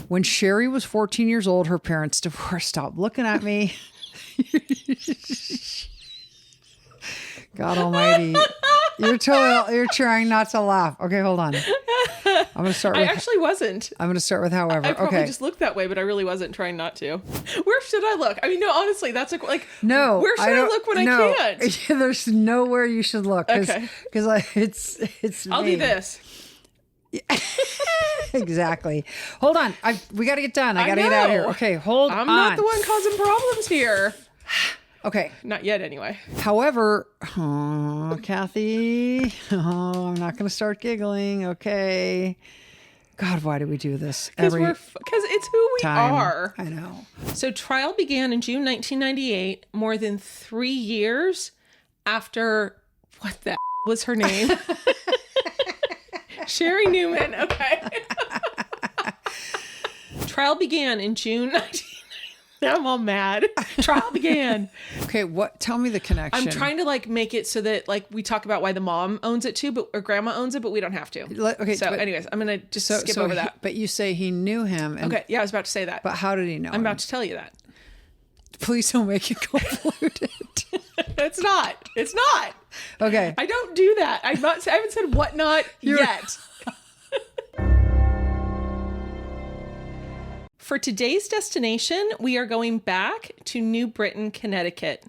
When Sherry was 14 years old, her parents divorced. Stop looking at me. God almighty. You're trying not to laugh. Okay, hold on. I'm going to start with... I actually wasn't. I'm going to start with however. I probably just looked that way, but I really wasesn't trying not to. Where should I look? I mean, no, honestly, that's like... No. Where should I look when I can't? There's nowhere you should look. Okay. Because it's I'll me. do this. Exactly. Hold on. We got to get done. I got to get out of here. Okay, hold on. I'm not the one causing problems here. Okay. Not yet, anyway. However, Kathy, I'm not going to start giggling. Okay. God, why do we do this? Because it's who we are. I know. So trial began in June 1998, more than 3 years after, what the was her name? Sherry Newman. Okay. Trial began in June 1998. Now I'm all mad. Trial began. Okay, tell me the connection. I'm trying to make it so that we talk about why the mom owns it too, or grandma owns it, but we don't have to. Okay. So anyways, I'm going to just skip over that. But you say he knew him. Okay. Yeah, I was about to say that. But how did he know I'm about to tell you that. Please don't make it convoluted. It's not. It's not. Okay. I don't do that. I haven't said whatnot yet. For today's destination, we are going back to New Britain, Connecticut.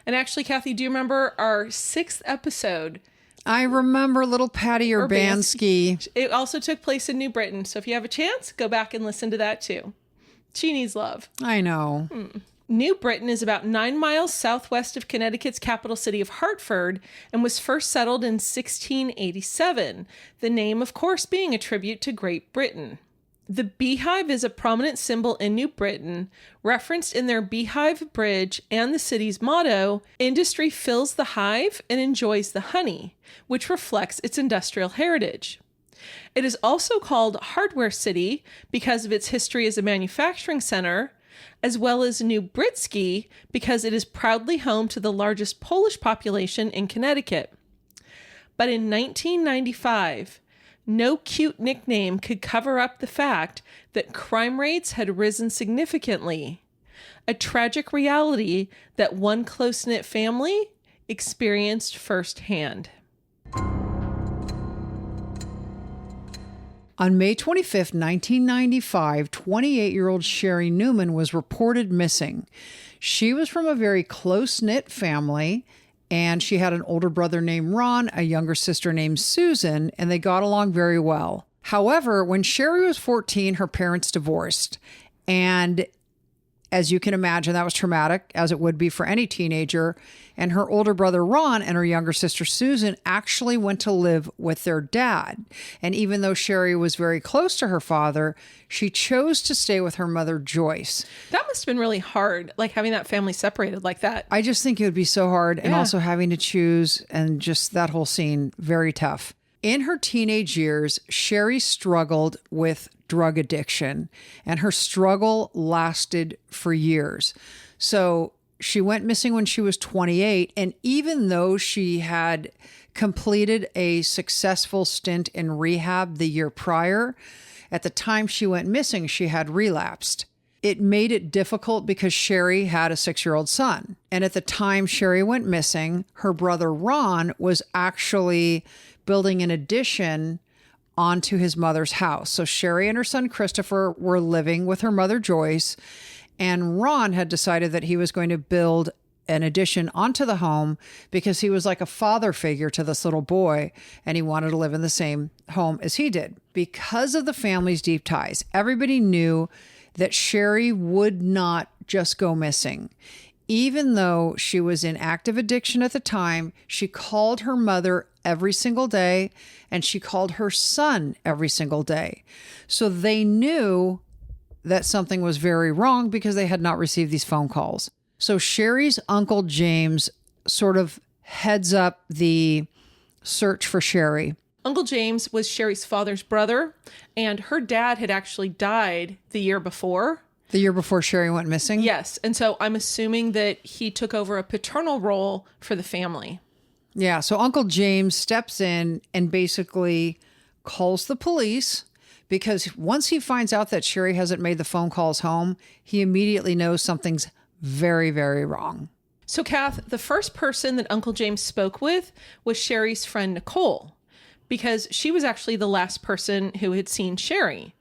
And actually, Kathy, do you remember our 6th episode? I remember little Patty Urbanski. It also took place in New Britain. So if you have a chance, go back and listen to that too. She needs love. I know. New Britain is about 9 miles southwest of Connecticut's capital city of Hartford and was first settled in 1687. The name, of course, being a tribute to Great Britain. The beehive is a prominent symbol in New Britain, referenced in their Beehive Bridge and the city's motto, "Industry fills the hive and enjoys the honey," which reflects its industrial heritage. It is also called Hardware City because of its history as a manufacturing center, as well as New Britsky because it is proudly home to the largest Polish population in Connecticut. But in 1995, no cute nickname could cover up the fact that crime rates had risen significantly, a tragic reality that one close-knit family experienced firsthand. On May 25th, 1995, 28-year-old Sherry Newman was reported missing. She was from a very close-knit family, and she had an older brother named Ron, a younger sister named Susan, and they got along very well. However, when Sherry was 14, her parents divorced. And as you can imagine, that was traumatic, as it would be for any teenager. And her older brother, Ron, and her younger sister, Susan, actually went to live with their dad. And even though Sherry was very close to her father, she chose to stay with her mother, Joyce. That must have been really hard, having that family separated like that. I just think it would be so hard. And also having to choose, and just that whole scene, very tough. In her teenage years, Sherry struggled with drug addiction, and her struggle lasted for years. So she went missing when she was 28, and even though she had completed a successful stint in rehab the year prior, at the time she went missing, she had relapsed. It made it difficult because Sherry had a 6-year-old son. And at the time Sherry went missing, her brother Ron was actually building an addition onto his mother's house. So Sherry and her son Christopher were living with her mother Joyce, and Ron had decided that he was going to build an addition onto the home because he was like a father figure to this little boy, and he wanted to live in the same home as he did. Because of the family's deep ties, everybody knew that Sherry would not just go missing. Even though she was in active addiction at the time, she called her mother every single day, and she called her son every single day. So they knew that something was very wrong because they had not received these phone calls. So Sherry's Uncle James sort of heads up the search for Sherry. Uncle James was Sherry's father's brother, and her dad had actually died the year before. The year before Sherry went missing? Yes. And so I'm assuming that he took over a paternal role for the family. Yeah. So Uncle James steps in and basically calls the police because once he finds out that Sherry hasn't made the phone calls home, he immediately knows something's very, very wrong. So, Kath, the first person that Uncle James spoke with was Sherry's friend Nicole, because she was actually the last person who had seen Sherry.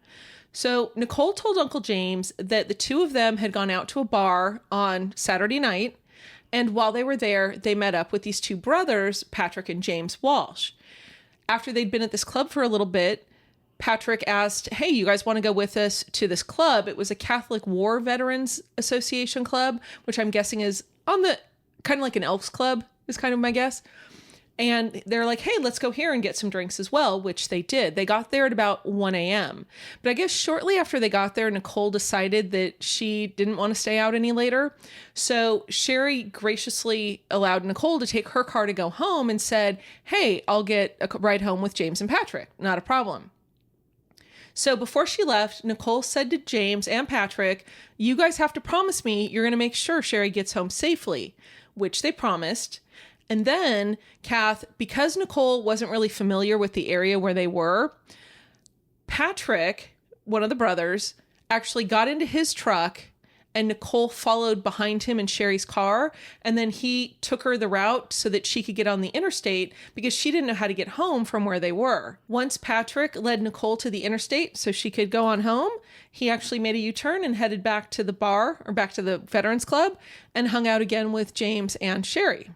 So Nicole told Uncle James that the two of them had gone out to a bar on Saturday night, and while they were there, they met up with these two brothers, Patrick and James Walsh. After they'd been at this club for a little bit, Patrick asked, hey, you guys want to go with us to this club? It was a Catholic War Veterans Association club, which I'm guessing is on the kind of like an Elks Club is kind of my guess. And they're like, hey, let's go here and get some drinks as well, which they did. They got there at about 1 a.m. But I guess shortly after they got there, Nicole decided that she didn't want to stay out any later. So Sherry graciously allowed Nicole to take her car to go home and said, hey, I'll get a ride home with James and Patrick. Not a problem. So before she left, Nicole said to James and Patrick, you guys have to promise me you're going to make sure Sherry gets home safely, which they promised. And then, Kath, because Nicole wasn't really familiar with the area where they were, Patrick, one of the brothers, actually got into his truck and Nicole followed behind him in Sherry's car. And then he took her the route so that she could get on the interstate because she didn't know how to get home from where they were. Once Patrick led Nicole to the interstate so she could go on home, he actually made a U-turn and headed back to the bar or back to the Veterans Club and hung out again with James and Sherry.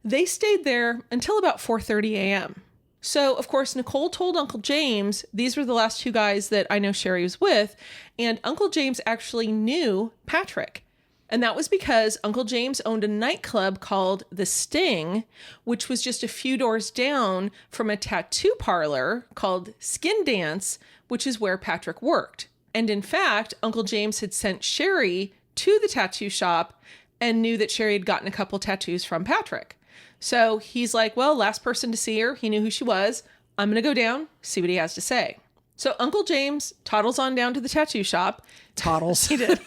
They stayed there until about 4:30 a.m. So, of course, Nicole told Uncle James, these were the last two guys that I know Sherry was with, and Uncle James actually knew Patrick. And that was because Uncle James owned a nightclub called The Sting, which was just a few doors down from a tattoo parlor called Skin Dance, which is where Patrick worked. And in fact, Uncle James had sent Sherry to the tattoo shop and knew that Sherry had gotten a couple tattoos from Patrick. So he's like, well, last person to see her. He knew who she was. I'm going to go down, see what he has to say. So Uncle James toddles on down to the tattoo shop. Toddles. He did.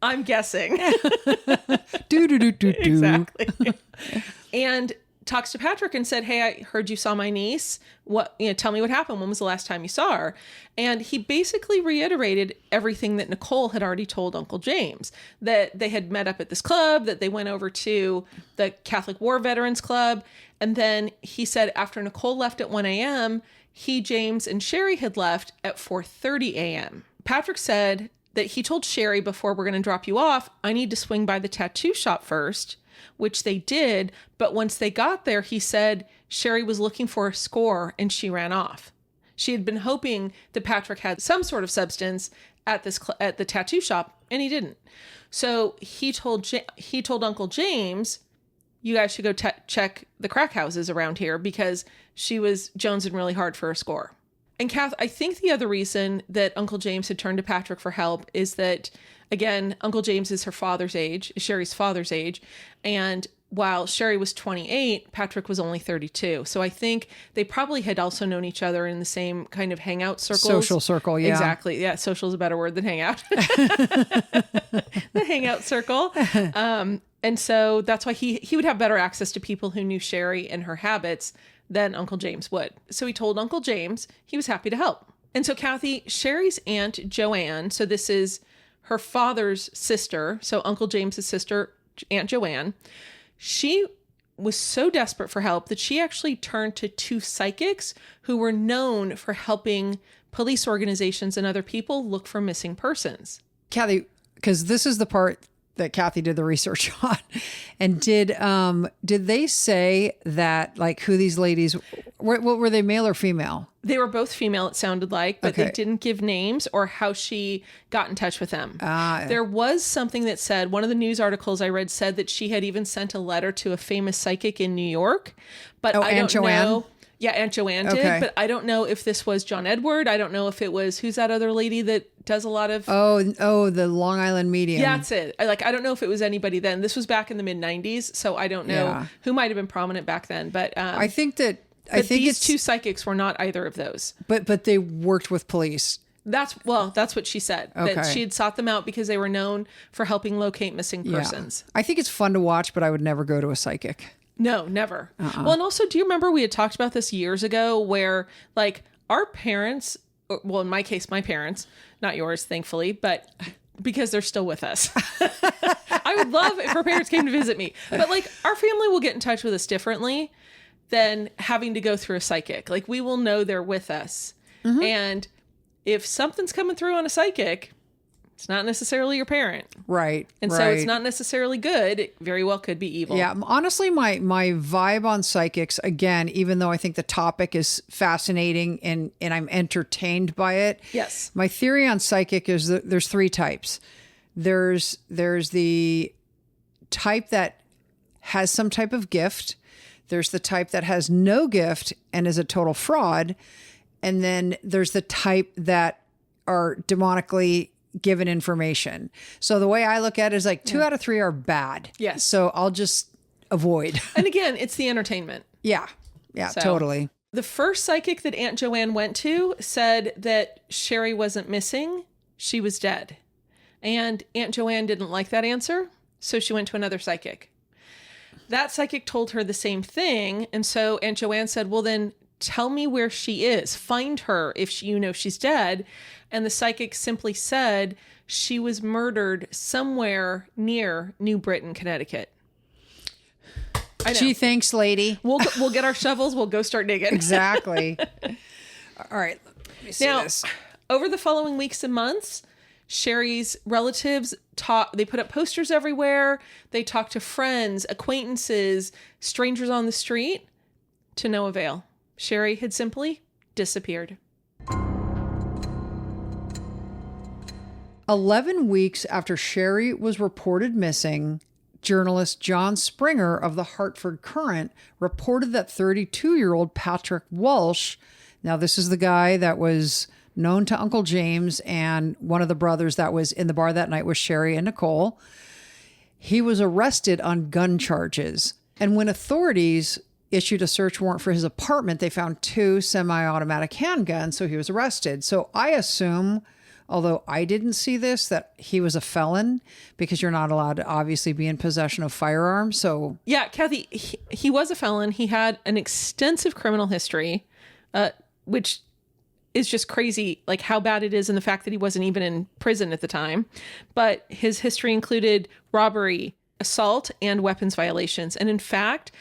I'm guessing. Do. Exactly. And talks to Patrick and said, hey, I heard you saw my niece. Tell me what happened. When was the last time you saw her? And he basically reiterated everything that Nicole had already told Uncle James, that they had met up at this club, that they went over to the Catholic War Veterans Club. And then he said after Nicole left at 1 a.m., he, James, and Sherry had left at 4:30 a.m. Patrick said that he told Sherry, before we're going to drop you off, I need to swing by the tattoo shop first, which they did. But once they got there, he said Sherry was looking for a score and she ran off. She had been hoping that Patrick had some sort of substance at the tattoo shop, and he didn't. So he told Uncle James, you guys should go check the crack houses around here because she was jonesing really hard for a score. And Kath, I think the other reason that Uncle James had turned to Patrick for help is that, again, Uncle James is Sherry's father's age. And while Sherry was 28, Patrick was only 32. So I think they probably had also known each other in the same kind of hangout circles. Social circle, yeah. Exactly. Yeah, social is a better word than hangout. The hangout circle. And so that's why he would have better access to people who knew Sherry and her habits than Uncle James would. So he told Uncle James he was happy to help. And so Kathy, Sherry's Aunt Joanne, so this is her father's sister, so Uncle James's sister, Aunt Joanne, she was so desperate for help that she actually turned to two psychics who were known for helping police organizations and other people look for missing persons. Kathy, because this is the part that Kathy did the research on. And did they say that, like, who these ladies were they, male or female? They were both female, it sounded like, but Okay. They didn't give names or how she got in touch with them. There was something that said, one of the news articles I read said that she had even sent a letter to a famous psychic in New York, but I Aunt don't Joanne? know. Yeah, Aunt Joanne did, Okay. but I don't know if this was John Edward. I don't know if it was, who's that other lady that does a lot of... Oh, the Long Island medium. Yeah, that's it. I don't know if it was anybody then. This was back in the mid-90s, so I don't know who might have been prominent back then. But I think these two psychics were not either of those. But they worked with police. That's what she said. Okay. That she had sought them out because they were known for helping locate missing persons. I think it's fun to watch, but I would never go to a psychic. No, never. Well, and also, do you remember we had talked about this years ago where, like, our parents well, in my case, my parents, not yours, thankfully, but because they're still with us. I would love if our parents came to visit me, but like our family will get in touch with us differently than having to go through a psychic. Like we will know they're with us. And if something's coming through on a psychic, it's not necessarily your parent. Right. And so it's not necessarily good. It very well could be evil. Yeah. Honestly, my vibe on psychics, again, even though I think the topic is fascinating and I'm entertained by it. Yes. My theory on psychic is that there's three types. There's the type that has some type of gift. There's the type that has no gift and is a total fraud. And then there's the type that are demonically given information. So the way I look at it is like 2 out of 3 are bad. Yes. So I'll just avoid. And again, it's the entertainment. Yeah. Yeah, So- totally. The first psychic that Aunt Joanne went to said that Sherry wasn't missing. She was dead. And Aunt Joanne didn't like that answer. So she went to another psychic. That psychic told her the same thing. And so Aunt Joanne said, well, then tell me where she is. Find her if she's dead. And the psychic simply said she was murdered somewhere near New Britain, Connecticut. I know. Gee, thanks, lady. We'll get our shovels. We'll go start digging. Exactly. All right. Let me see Now, this. over the following weeks and months, Sherry's relatives they put up posters everywhere. They talked to friends, acquaintances, strangers on the street, to no avail. Sherry had simply disappeared. 11 weeks after Sherry was reported missing, journalist John Springer of the Hartford Courant reported that 32-year-old Patrick Walsh, now this is the guy that was known to Uncle James and one of the brothers that was in the bar that night with Sherry and Nicole, he was arrested on gun charges. And when authorities issued a search warrant for his apartment, they found 2 semi-automatic handguns, so he was arrested. So I assume, although I didn't see this, that he was a felon because you're not allowed to obviously be in possession of firearms. So Yeah, Kathy, he was a felon. He had an extensive criminal history, which is just crazy, like how bad it is, and the fact that he wasn't even in prison at the time. But his history included robbery, assault, and weapons violations. And in fact,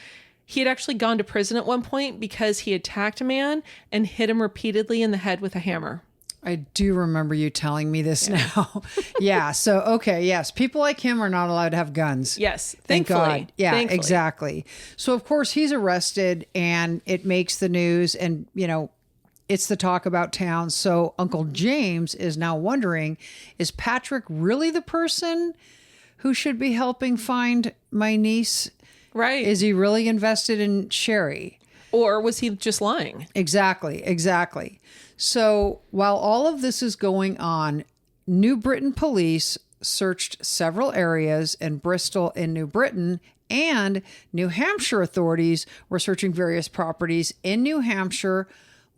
he had actually gone to prison at one point because he attacked a man and hit him repeatedly in the head with a hammer. I do remember you telling me this now. Yeah. So, okay. Yes. People like him are not allowed to have guns. Yes. Thank Thankfully. God. Yeah, Thankfully. exactly. So, of course, he's arrested and it makes the news and, it's the talk about town. So Uncle James is now wondering, is Patrick really the person who should be helping find my niece? Right. Is he really invested in Sherry? Or was he just lying? Exactly. So while all of this is going on, New Britain police searched several areas in Bristol and New Britain, and New Hampshire authorities were searching various properties in New Hampshire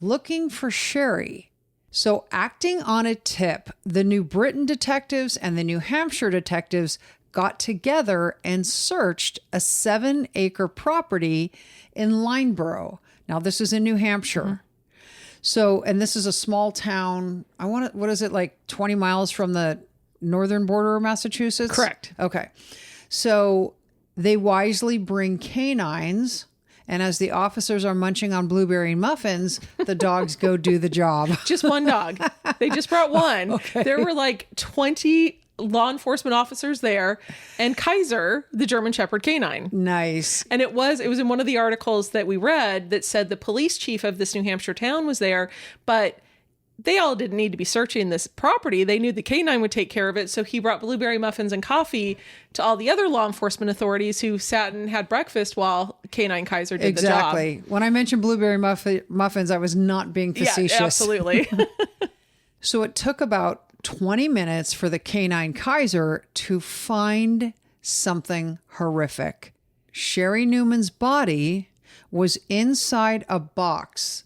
looking for Sherry. So acting on a tip, the New Britain detectives and the New Hampshire detectives got together and searched a 7-acre property in Lineborough. Now, this is in New Hampshire. Mm-hmm. So, and this is a small town. What is it, like 20 miles from the northern border of Massachusetts? Correct. Okay. So they wisely bring canines, and as the officers are munching on blueberry muffins, the dogs go do the job. Just one dog. They just brought one. Okay. There were like 20 law enforcement officers there, and Kaiser, the German Shepherd canine. Nice. And it was in one of the articles that we read that said the police chief of this New Hampshire town was there, but they all didn't need to be searching this property. They knew the canine would take care of it. So he brought blueberry muffins and coffee to all the other law enforcement authorities who sat and had breakfast while Canine Kaiser did the job. Exactly. When I mentioned blueberry muffins, I was not being facetious. Yeah, absolutely. So it took about 20 minutes for the Canine Kaiser to find something horrific. Sherry Newman's body was inside a box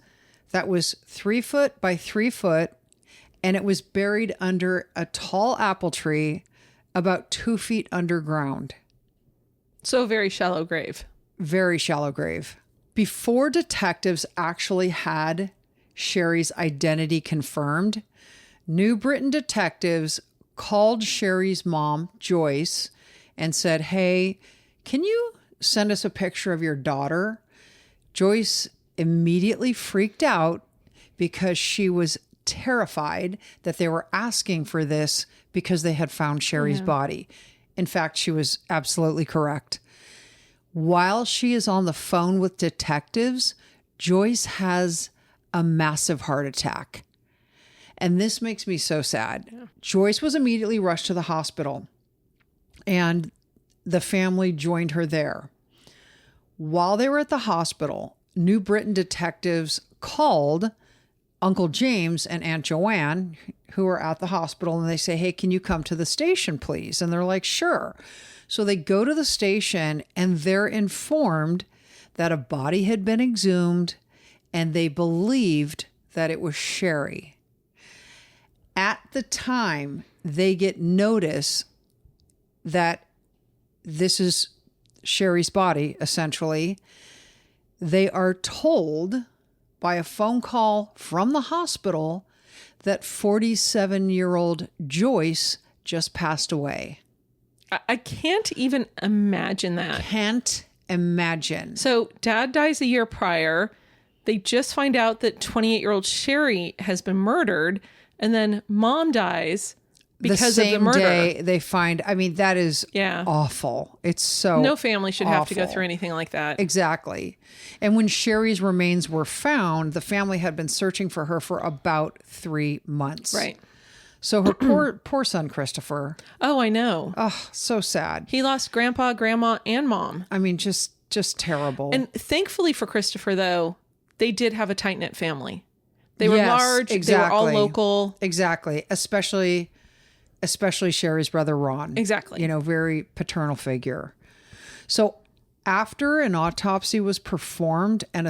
that was 3 foot by 3 foot, and it was buried under a tall apple tree about 2 feet underground. So a very shallow grave. Very shallow grave. Before detectives actually had Sherry's identity confirmed, New Britain detectives called Sherry's mom, Joyce, and said, "Hey, can you send us a picture of your daughter?" Joyce immediately freaked out because she was terrified that they were asking for this because they had found Sherry's body. In fact, she was absolutely correct. While she is on the phone with detectives, Joyce has a massive heart attack. And this makes me so sad. Yeah. Joyce was immediately rushed to the hospital, and the family joined her there. While they were at the hospital, New Britain detectives called Uncle James and Aunt Joanne, who are at the hospital, and they say, "Hey, can you come to the station, please?" And they're like, "Sure." So they go to the station, and they're informed that a body had been exhumed, and they believed that it was Sherry. At the time, they get notice that this is Sherry's body, essentially. They are told by a phone call from the hospital that 47-year-old Joyce just passed away. I can't even imagine that. Can't imagine. So Dad dies a year prior. They just find out that 28-year-old Sherry has been murdered. And then Mom dies because of the murder. The same day they find, I mean, that is awful. It's so No family should awful. have to go through anything like that. Exactly. And when Sherry's remains were found, the family had been searching for her for about 3 months. Right. So her poor son, Christopher. Oh, I know. Oh, so sad. He lost Grandpa, Grandma, and Mom. I mean, just terrible. And thankfully for Christopher, though, they did have a tight-knit family. They were large. Exactly. They were all local. Exactly. Especially Sherry's brother, Ron. Exactly. You know, very paternal figure. So after an autopsy was performed and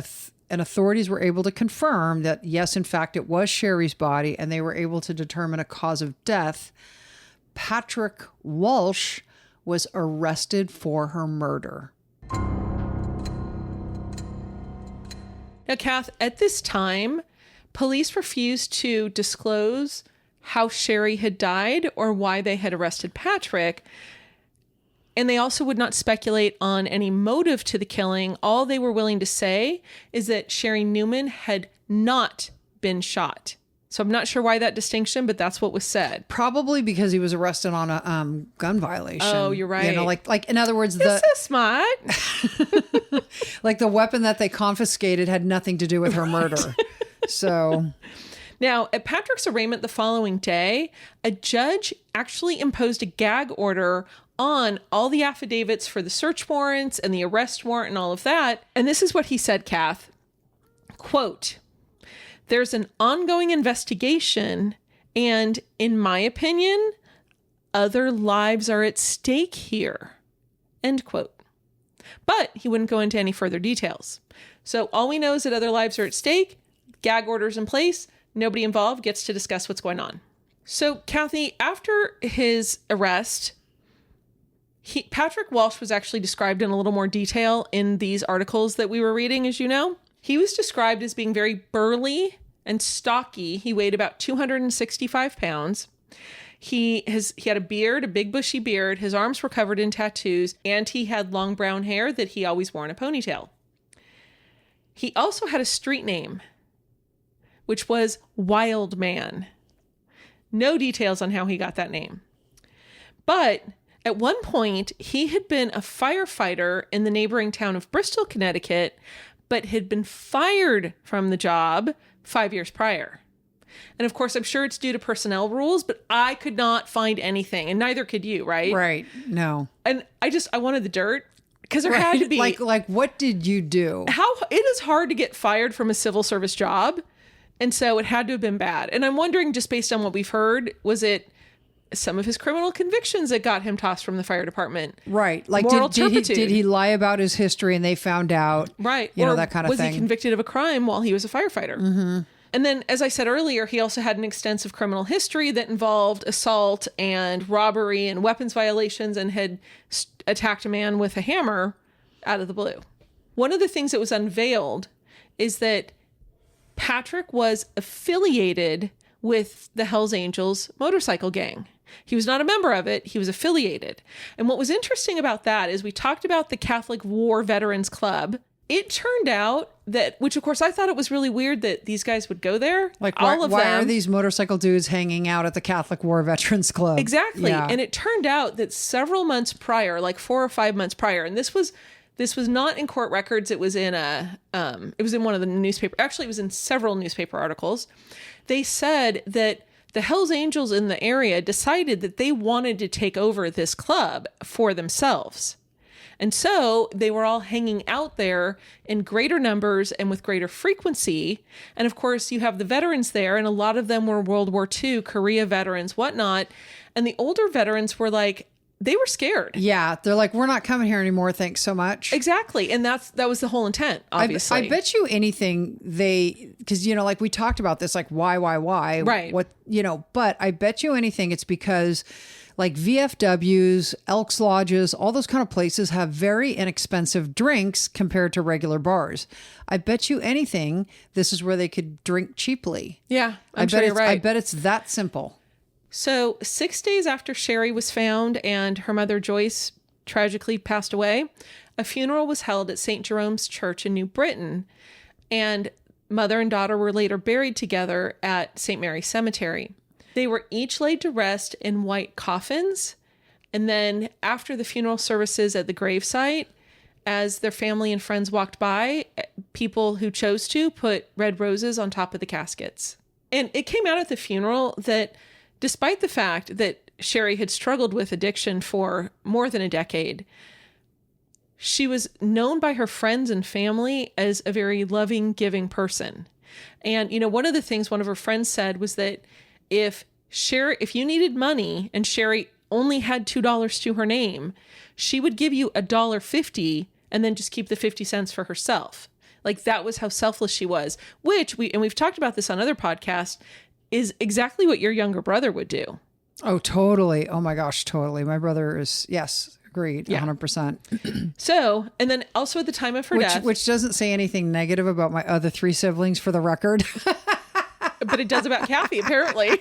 authorities were able to confirm that, yes, in fact, it was Sherry's body, and they were able to determine a cause of death, Patrick Walsh was arrested for her murder. Now, Kath, at this time, police refused to disclose how Sherry had died or why they had arrested Patrick. And they also would not speculate on any motive to the killing. All they were willing to say is that Sherry Newman had not been shot. So I'm not sure why that distinction, but that's what was said. Probably because he was arrested on a gun violation. Oh, you're right. You know, like in other words, You're so smart. Like the weapon that they confiscated had nothing to do with her murder. So now, at Patrick's arraignment the following day, a judge actually imposed a gag order on all the affidavits for the search warrants and the arrest warrant and all of that. And this is what he said, Kath. Quote, "There's an ongoing investigation, and in my opinion, other lives are at stake here." End quote. But he wouldn't go into any further details. So all we know is that other lives are at stake, gag orders in place, nobody involved gets to discuss what's going on. So, Kathy, after his arrest, Patrick Walsh was actually described in a little more detail in these articles that we were reading, as you know. He was described as being very burly and stocky. He weighed about 265 pounds. He had a beard, a big bushy beard. His arms were covered in tattoos, and he had long brown hair that he always wore in a ponytail. He also had a street name, which was Wild Man. No details on how he got that name. But at one point, he had been a firefighter in the neighboring town of Bristol, Connecticut, but had been fired from the job 5 years prior. And of course, I'm sure it's due to personnel rules, but I could not find anything, and neither could you, right? Right. No. And I wanted the dirt, because there had to be. Like, what did you do? It is hard to get fired from a civil service job. And so it had to have been bad. And I'm wondering, just based on what we've heard, was it some of his criminal convictions that got him tossed from the fire department? Right. Like, moral did he lie about his history and they found out? Right. You know, that kind of thing. Was he convicted of a crime while he was a firefighter? Mm-hmm. And then, as I said earlier, he also had an extensive criminal history that involved assault and robbery and weapons violations, and had attacked a man with a hammer out of the blue. One of the things that was unveiled is that Patrick was affiliated with the Hells Angels motorcycle gang. He was not a member of it. He was affiliated. And what was interesting about that is we talked about the Catholic War Veterans Club. It turned out that, which of course I thought it was really weird that these guys would go there. Like, all of why them. are these motorcycle dudes hanging out at the Catholic War Veterans Club? Exactly. Yeah. And it turned out that several months prior, like 4 or 5 months prior, and this was not in court records. It was in one of the newspaper. Actually, it was in several newspaper articles. They said that the Hells Angels in the area decided that they wanted to take over this club for themselves. And so they were all hanging out there in greater numbers and with greater frequency. And of course, you have the veterans there, and a lot of them were World War II, Korea veterans, whatnot. And the older veterans were like, they were scared. Yeah. They're like, we're not coming here anymore. Thanks so much. Exactly. And that was the whole intent, obviously. I bet you anything because, like we talked about this, like why? Right. What, but I bet you anything it's because like VFWs, Elks Lodges, all those kind of places have very inexpensive drinks compared to regular bars. I bet you anything this is where they could drink cheaply. Yeah, I'm sure you're right. I bet it's that simple. So 6 days after Sherry was found and her mother Joyce tragically passed away, a funeral was held at St. Jerome's Church in New Britain, and mother and daughter were later buried together at St. Mary's Cemetery. They were each laid to rest in white coffins, and then after the funeral services at the gravesite, as their family and friends walked by, people who chose to put red roses on top of the caskets. And it came out at the funeral that despite the fact that Sherry had struggled with addiction for more than a decade, she was known by her friends and family as a very loving, giving person. And, one of the things one of her friends said was that if you needed money and Sherry only had $2 to her name, she would give you $1.50 and then just keep the 50 cents for herself. Like, that was how selfless she was, which we've talked about this on other podcasts, is exactly what your younger brother would do. Oh, totally. Oh my gosh, totally. My brother is, yes, agreed, 100%. So, and then also at the time of her death. Which doesn't say anything negative about my other 3 siblings for the record. But it does about Kathy, apparently.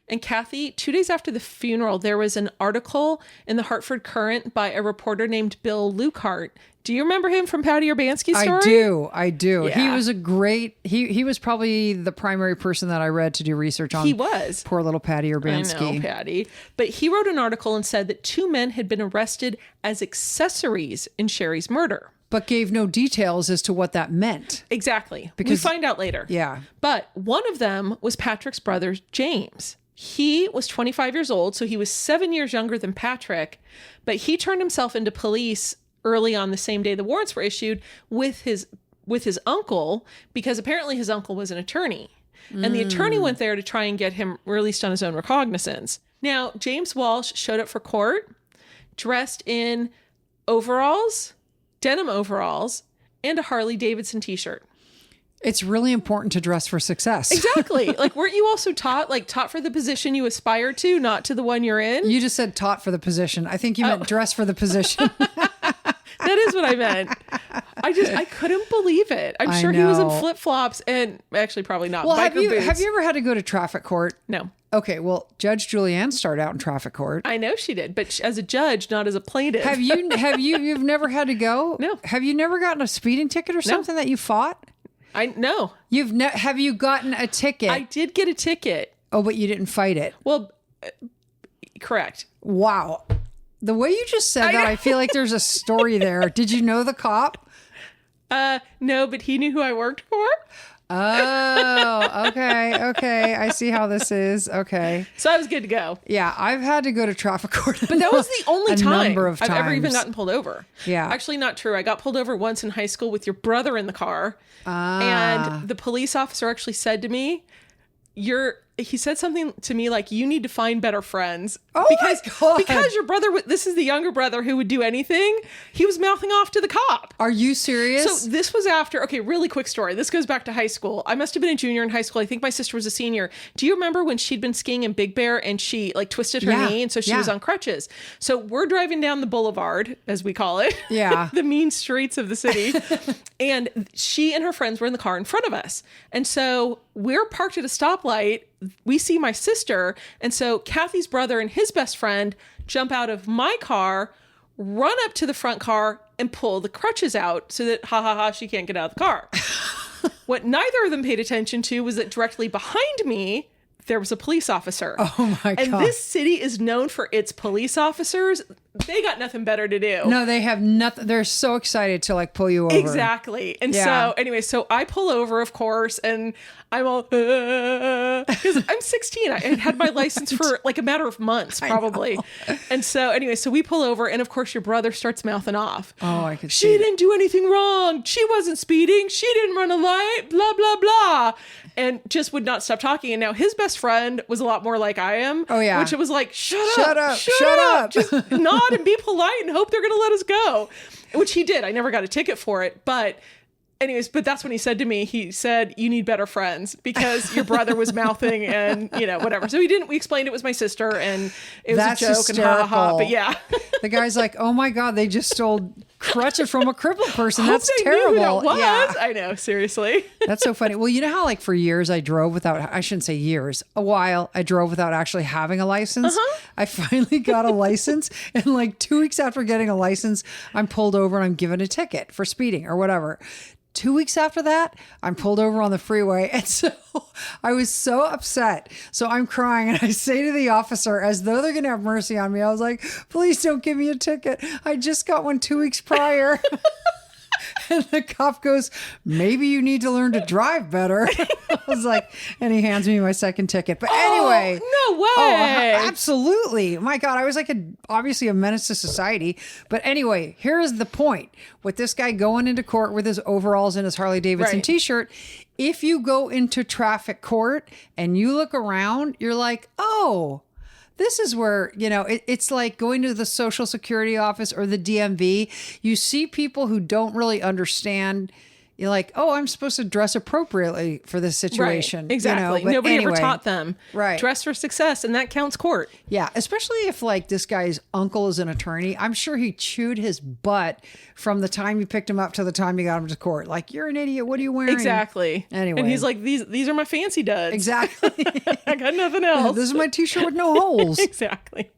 And Kathy, 2 days after the funeral, there was an article in the Hartford Courant by a reporter named Bill Lukehart. Do you remember him from Patty Urbanski's story? I do. Yeah. He was he was probably the primary person that I read to do research on. He was. Poor little Patty Urbanski. I know, Patty. But he wrote an article and said that 2 men had been arrested as accessories in Sherry's murder. But gave no details as to what that meant. Exactly. Because we find out later. Yeah. But one of them was Patrick's brother, James. He was 25 years old, so he was 7 years younger than Patrick, but he turned himself into police early on the same day the warrants were issued with his uncle, because apparently his uncle was an attorney. And the attorney went there to try and get him released on his own recognizance. Now, James Walsh showed up for court dressed in overalls, denim overalls, and a Harley Davidson t-shirt. It's really important to dress for success. Exactly. Like, weren't you also taught for the position you aspire to, not to the one you're in? You just said taught for the position. I think you meant dress for the position. That is what I meant. I couldn't believe it. I'm sure he was in flip-flops and actually probably not. Well, have you boots. ever had to go to traffic court? No. Okay, well, Judge Julianne started out in traffic court. I know she did, but as a judge, not as a plaintiff. You've never had to go? No. Have you never gotten a speeding ticket or something that you fought? No. Have you gotten a ticket? I did get a ticket. Oh, but you didn't fight it. Well, correct. Wow. The way you just said that, I feel like there's a story there. Did you know the cop? No, but he knew who I worked for. Oh, okay. I see how this is. Okay. So I was good to go. Yeah, I've had to go to traffic court. But that was the only time I've ever even gotten pulled over. Yeah. Actually, not true. I got pulled over once in high school with your brother in the car. And the police officer actually said to me, he said something to me like, you need to find better friends. Oh because, my God. Because your brother, this is the younger brother who would do anything. He was mouthing off to the cop. Are you serious? So this was after, okay, really quick story. This goes back to high school. I must have been a junior in high school. I think my sister was a senior. Do you remember when she'd been skiing in Big Bear and she like twisted her knee? And so she was on crutches. So we're driving down the boulevard, as we call it. Yeah. The mean streets of the city. And she and her friends were in the car in front of us. And so we're parked at a stoplight. We see my sister. And so Kathy's brother and his best friend jump out of my car, run up to the front car and pull the crutches out so that, she can't get out of the car. What neither of them paid attention to was that directly behind me, there was a police officer. Oh my God. And this city is known for its police officers. They got nothing better to do. No, they have nothing. They're so excited to like pull you over. Exactly. And so anyway, so I pull over, of course, and I'm all, because I'm 16. I had my license for like a matter of months, probably. And so anyway, so we pull over, and of course your brother starts mouthing off. Oh, I could see She didn't do anything wrong. She wasn't speeding. She didn't run a light, blah, blah, blah. And just would not stop talking. And now his best friend was a lot more like I am. Oh, yeah. Which it was like, shut up. Just nod and be polite and hope they're going to let us go. Which he did. I never got a ticket for it. But anyways, but that's when he said to me, he said, you need better friends because your brother was mouthing and, whatever. So we explained it was my sister and it was That's a joke hysterical. and ha. But yeah. The guy's like, oh my God, they just stole crutches from a crippled person. Hope That's they terrible. Knew who that was. Yeah. I know, seriously. That's so funny. Well, you know how like for years I drove without, I shouldn't say years, a while I drove without actually having a license. I finally got a license, and like 2 weeks after getting a license, I'm pulled over and I'm given a ticket for speeding or whatever. 2 weeks after that, I'm pulled over on the freeway. And so I was so upset. So I'm crying and I say to the officer, as though they're going to have mercy on me, I was like, please don't give me a ticket. I just got one 2 weeks prior. And the cop goes, maybe you need to learn to drive better. I was like, and he hands me my second ticket. But anyway. No way. Oh, absolutely. My God, I was like obviously a menace to society. But anyway, here is the point. With this guy going into court with his overalls and his Harley Davidson t-shirt, if you go into traffic court and you look around, you're like, oh, this is where, it's like going to the Social Security office or the DMV. You see people who don't really understand. You're like, oh, I'm supposed to dress appropriately for this situation. Right, exactly. But Nobody anyway, ever taught them. Right. Dress for success, and that counts court. Yeah, especially if like this guy's uncle is an attorney. I'm sure he chewed his butt from the time you picked him up to the time you got him to court. Like, you're an idiot. What are you wearing? Exactly. Anyway. And he's like, these are my fancy duds. Exactly. I got nothing else. This is my t-shirt with no holes. Exactly.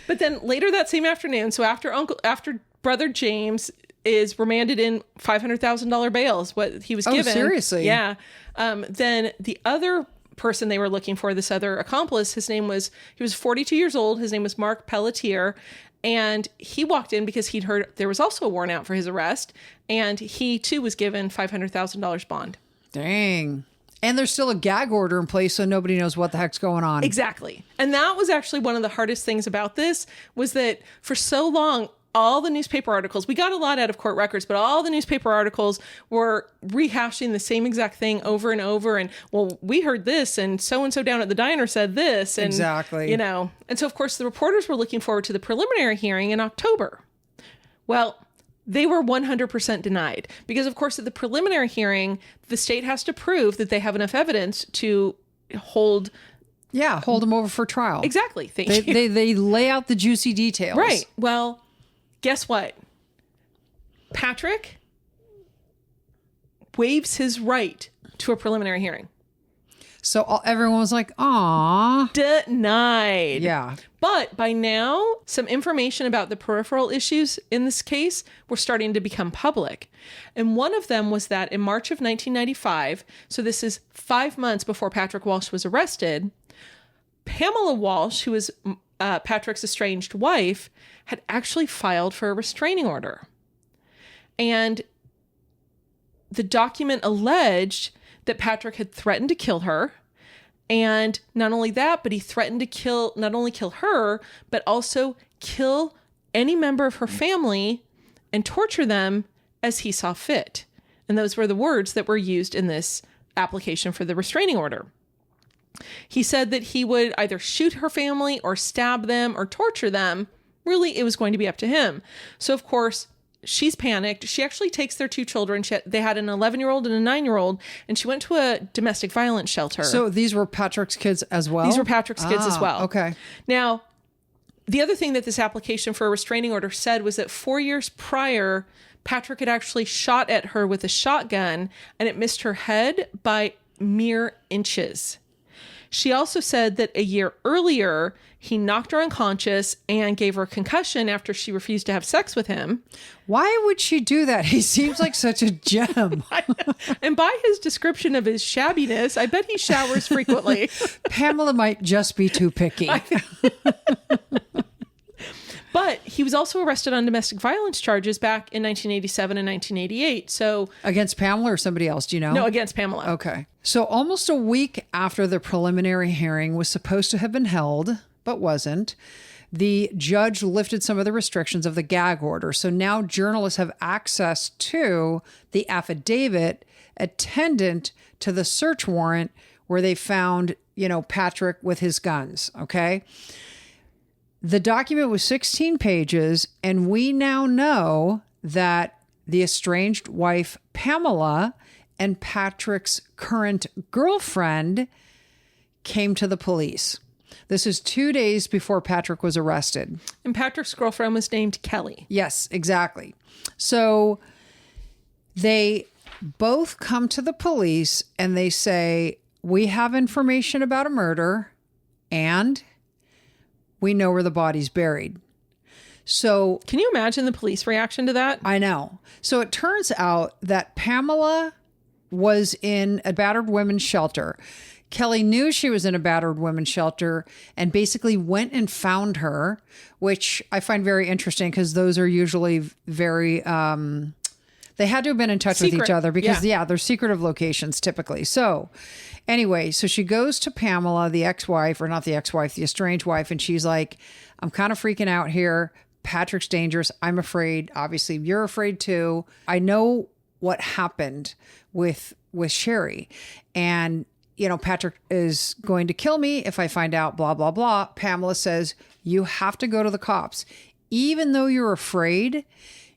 But then later that same afternoon, so after brother James is remanded in $500,000 bails, what he was given. Oh, seriously? Yeah. Then the other person they were looking for, this other accomplice, he was 42 years old. His name was Mark Pelletier. And he walked in because he'd heard there was also a warrant out for his arrest. And he too was given $500,000 bond. Dang. And there's still a gag order in place, so nobody knows what the heck's going on. Exactly. And that was actually one of the hardest things about this, was that for so long, all the newspaper articles, we got a lot out of court records, but all the newspaper articles were rehashing the same exact thing over and over. And, well, we heard this, and so down at the diner said this. And, exactly. And so, of course, the reporters were looking forward to the preliminary hearing in October. Well, they were 100% denied because, of course, at the preliminary hearing, the state has to prove that they have enough evidence to hold them over for trial. Exactly. Thank you. They lay out the juicy details. Right. Well, guess what? Patrick waives his right to a preliminary hearing. So everyone was like, "Aw." Denied. Yeah. But by now, some information about the peripheral issues in this case were starting to become public. And one of them was that in March of 1995, so this is 5 months before Patrick Walsh was arrested, Pamela Walsh, who was Patrick's estranged wife, had actually filed for a restraining order. And the document alleged that Patrick had threatened to kill her. And not only that, but he threatened to not only kill her, but also kill any member of her family and torture them as he saw fit. And those were the words that were used in this application for the restraining order. He said that he would either shoot her family or stab them or torture them. Really, it was going to be up to him. So, of course, she's panicked. She actually takes their 2 children. They had an 11-year-old and a 9-year-old, and she went to a domestic violence shelter. So these were Patrick's kids as well? These were Patrick's kids as well. Okay. Now, the other thing that this application for a restraining order said was that 4 years prior, Patrick had actually shot at her with a shotgun, and it missed her head by mere inches. She also said that a year earlier, he knocked her unconscious and gave her a concussion after she refused to have sex with him. Why would she do that? He seems like such a gem. And by his description of his shabbiness, I bet he showers frequently. Pamela might just be too picky. But he was also arrested on domestic violence charges back in 1987 and 1988. So against Pamela or somebody else, do you know? No, against Pamela. Okay. So almost a week after the preliminary hearing was supposed to have been held, but wasn't, the judge lifted some of the restrictions of the gag order. So now journalists have access to the affidavit attendant to the search warrant where they found, Patrick with his guns. Okay. The document was 16 pages, and we now know that the estranged wife, Pamela, and Patrick's current girlfriend came to the police. This is 2 days before Patrick was arrested. And Patrick's girlfriend was named Kelly. Yes, exactly. So they both come to the police and they say, we have information about a murder and we know where the body's buried. So can you imagine the police reaction to that? I know. So it turns out that Pamela was in a battered women's shelter. Kelly knew she was in a battered women's shelter and basically went and found her, which I find very interesting because those are usually very, they had to have been in touch with each other because, they're secretive locations typically. So anyway, so she goes to Pamela, the ex-wife, or not the ex-wife, the estranged wife, and she's like, I'm kind of freaking out here. Patrick's dangerous. I'm afraid. Obviously, you're afraid too. I know what happened with Sherry. And, Patrick is going to kill me if I find out, blah, blah, blah. Pamela says, you have to go to the cops. Even though you're afraid,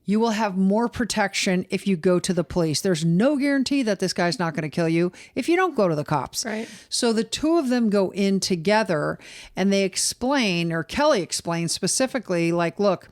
you will have more protection if you go to the police. There's no guarantee that this guy's not going to kill you if you don't go to the cops. Right. So the two of them go in together and they explain, or Kelly explains specifically, like, look,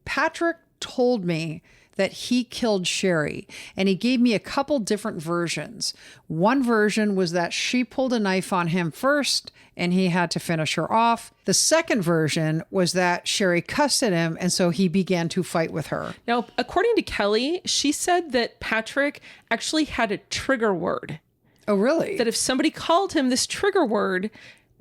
Patrick told me that he killed Sherry, and he gave me a couple different versions. One version was that she pulled a knife on him first and he had to finish her off. The second version was that Sherry cussed at him, and so he began to fight with her. Now, according to Kelly, she said that Patrick actually had a trigger word. Oh, really? That if somebody called him this trigger word,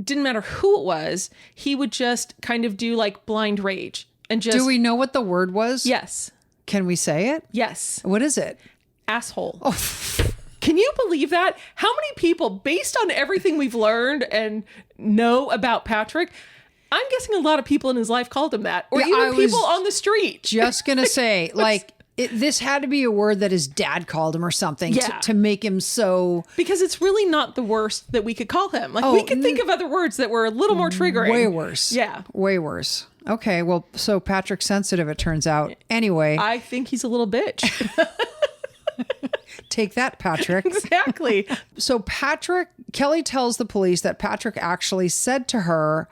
didn't matter who it was, he would just kind of do like blind rage and just... Do we know what the word was? Yes. Can we say it? Yes. What is it? Asshole. Oh, can you believe that? How many people, based on everything we've learned and know about Patrick, I'm guessing a lot of people in his life called him that, or even people on the street. Just gonna say, like, this had to be a word that his dad called him or something to make him so... Because it's really not the worst that we could call him. Like, we could think of other words that were a little more triggering. Way worse. Yeah. Way worse. Okay, well, so Patrick's sensitive, it turns out. Anyway. I think he's a little bitch. Take that, Patrick. Exactly. So Kelly tells the police that Patrick actually said to her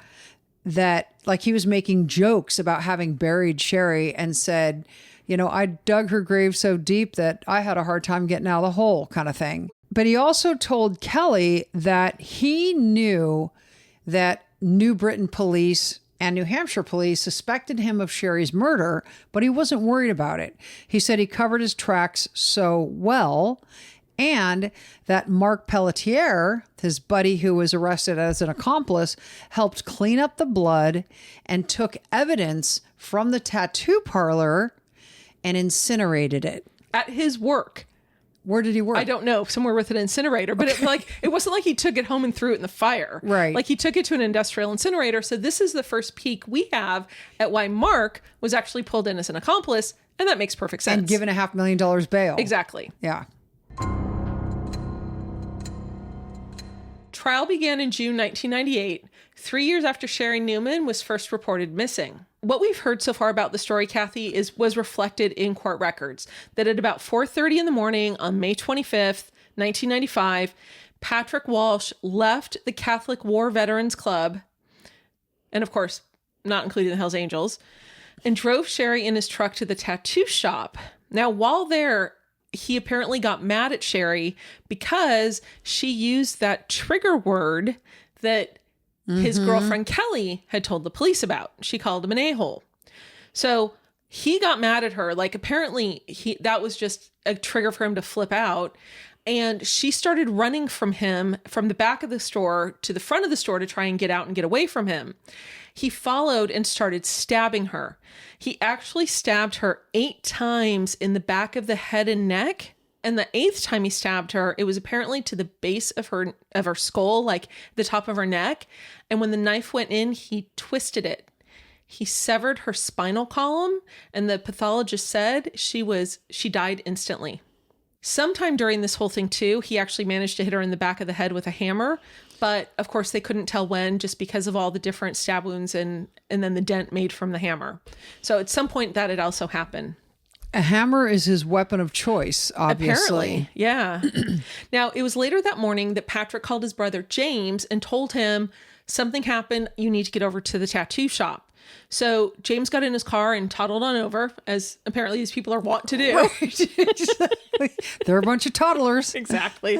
that, like, he was making jokes about having buried Sherry and said, I dug her grave so deep that I had a hard time getting out of the hole, kind of thing. But he also told Kelly that he knew that New Britain police and New Hampshire police suspected him of Sherry's murder, but he wasn't worried about it. He said he covered his tracks so well, and that Mark Pelletier, his buddy who was arrested as an accomplice, helped clean up the blood and took evidence from the tattoo parlor and incinerated it. At his work. Where did he work? I don't know. Somewhere with an incinerator. But it wasn't like he took it home and threw it in the fire. Right. Like he took it to an industrial incinerator. So this is the first peek we have at why Mark was actually pulled in as an accomplice. And that makes perfect sense. And given $500,000 bail. Exactly. Yeah. Trial began in June 1998, 3 years after Sherry Newman was first reported missing. What we've heard so far about the story, Kathy, was reflected in court records, that at about 4:30 in the morning on May 25th, 1995, Patrick Walsh left the Catholic War Veterans Club, and of course, not including the Hells Angels, and drove Sherry in his truck to the tattoo shop. Now, while there, he apparently got mad at Sherry because she used that trigger word that his girlfriend Kelly had told the police about. She called him an a-hole. So he got mad at her. Like, apparently that was just a trigger for him to flip out. And she started running from him from the back of the store to the front of the store to try and get out and get away from him. He followed and started stabbing her. He actually stabbed her 8 times in the back of the head and neck. And the 8th time he stabbed her, it was apparently to the base of her skull, like the top of her neck. And when the knife went in, he twisted it. He severed her spinal column, and the pathologist said she died instantly. Sometime during this whole thing too, he actually managed to hit her in the back of the head with a hammer. But of course they couldn't tell when, just because of all the different stab wounds and then the dent made from the hammer. So at some point that had also happened. A hammer is his weapon of choice, obviously. Apparently, yeah. Now, it was later that morning that Patrick called his brother James and told him, something happened, you need to get over to the tattoo shop. So James got in his car and toddled on over, as apparently these people are wont to do. Right. They're a bunch of toddlers. Exactly.